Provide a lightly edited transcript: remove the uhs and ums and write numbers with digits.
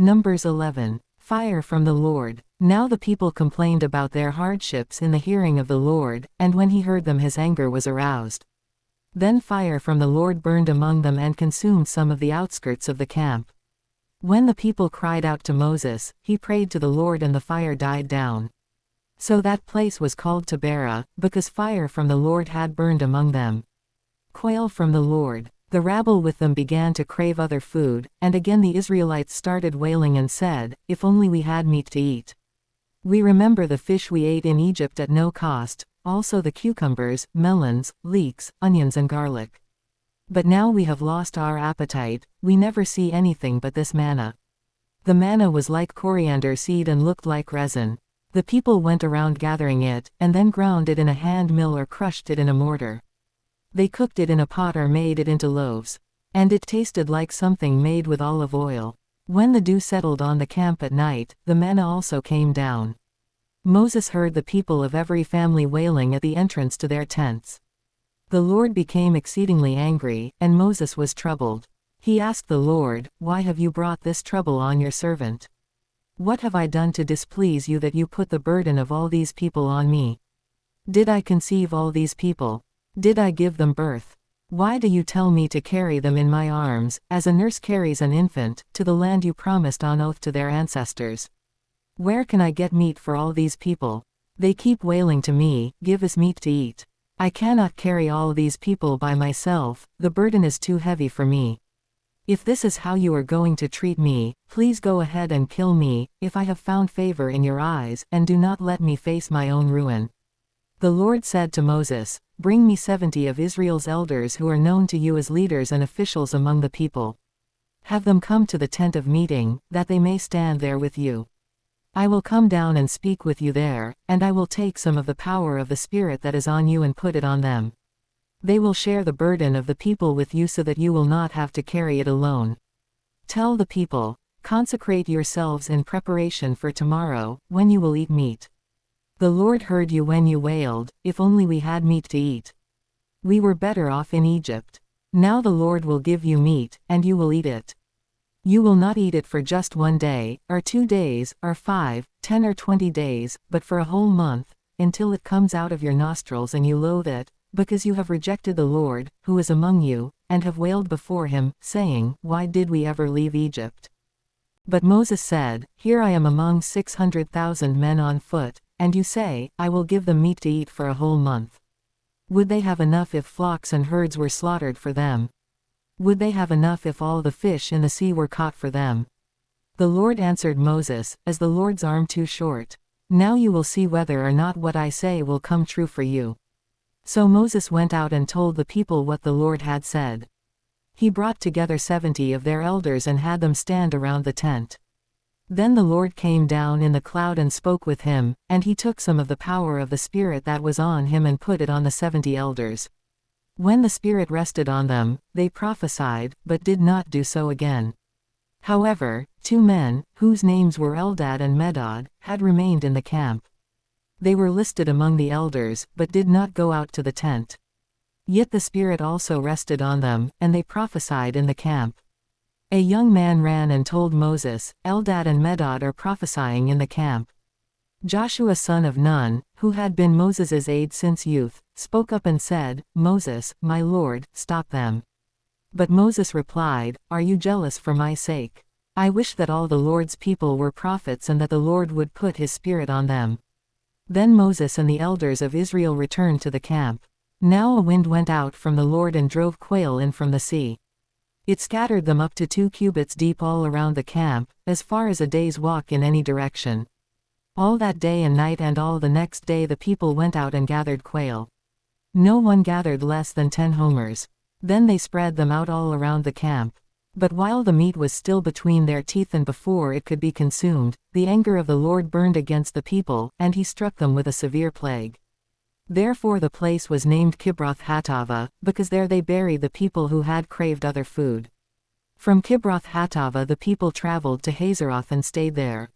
Numbers 11. Fire from the Lord. Now the people complained about their hardships in the hearing of the Lord, and when he heard them his anger was aroused. Then fire from the Lord burned among them and consumed some of the outskirts of the camp. When the people cried out to Moses, he prayed to the Lord and the fire died down. So that place was called Taberah, because fire from the Lord had burned among them. Quail from the Lord. The rabble with them began to crave other food, and again the Israelites started wailing and said, "If only we had meat to eat. We remember the fish we ate in Egypt at no cost, also the cucumbers, melons, leeks, onions and garlic. But now we have lost our appetite, we never see anything but this manna." The manna was like coriander seed and looked like resin. The people went around gathering it, and then ground it in a hand mill or crushed it in a mortar. They cooked it in a pot or made it into loaves. And it tasted like something made with olive oil. When the dew settled on the camp at night, the manna also came down. Moses heard the people of every family wailing at the entrance to their tents. The Lord became exceedingly angry, and Moses was troubled. He asked the Lord, "Why have you brought this trouble on your servant? What have I done to displease you that you put the burden of all these people on me? Did I conceive all these people? Did I give them birth? Why do you tell me to carry them in my arms, as a nurse carries an infant, to the land you promised on oath to their ancestors? Where can I get meat for all these people? They keep wailing to me, 'Give us meat to eat.' I cannot carry all these people by myself, the burden is too heavy for me. If this is how you are going to treat me, please go ahead and kill me, if I have found favor in your eyes, and do not let me face my own ruin." The Lord said to Moses, "Bring me 70 of Israel's elders who are known to you as leaders and officials among the people. Have them come to the tent of meeting, that they may stand there with you. I will come down and speak with you there, and I will take some of the power of the Spirit that is on you and put it on them. They will share the burden of the people with you so that you will not have to carry it alone. Tell the people, 'Consecrate yourselves in preparation for tomorrow, when you will eat meat.' The Lord heard you when you wailed, 'If only we had meat to eat. We were better off in Egypt.' Now the Lord will give you meat, and you will eat it. You will not eat it for just 1 day, or 2 days, or 5, 10 or 20 days, but for a whole month, until it comes out of your nostrils and you loathe it, because you have rejected the Lord, who is among you, and have wailed before him, saying, 'Why did we ever leave Egypt?' But Moses said, 'Here I am among 600,000 men on foot, and you say, I will give them meat to eat for a whole month. Would they have enough if flocks and herds were slaughtered for them? Would they have enough if all the fish in the sea were caught for them?' The Lord answered Moses, 'Is the Lord's arm too short? Now you will see whether or not what I say will come true for you.' So Moses went out and told the people what the Lord had said. He brought together 70 of their elders and had them stand around the tent. Then the Lord came down in the cloud and spoke with him, and he took some of the power of the Spirit that was on him and put it on the 70 elders. When the Spirit rested on them, they prophesied, but did not do so again. However, 2 men, whose names were Eldad and Medad, had remained in the camp. They were listed among the elders, but did not go out to the tent. Yet the Spirit also rested on them, and they prophesied in the camp. A young man ran and told Moses, "Eldad and Medad are prophesying in the camp." Joshua son of Nun, who had been Moses's aide since youth, spoke up and said, "Moses, my lord, stop them." But Moses replied, "Are you jealous for my sake? I wish that all the Lord's people were prophets and that the Lord would put his Spirit on them." Then Moses and the elders of Israel returned to the camp. Now a wind went out from the Lord and drove quail in from the sea. It scattered them up to 2 cubits deep all around the camp, as far as a day's walk in any direction. All that day and night and all the next day the people went out and gathered quail. No one gathered less than 10 homers. Then they spread them out all around the camp. But while the meat was still between their teeth and before it could be consumed, the anger of the Lord burned against the people, and he struck them with a severe plague. Therefore the place was named Kibroth Hattaavah, because there they buried the people who had craved other food. From Kibroth Hattaavah the people traveled to Hazeroth and stayed there.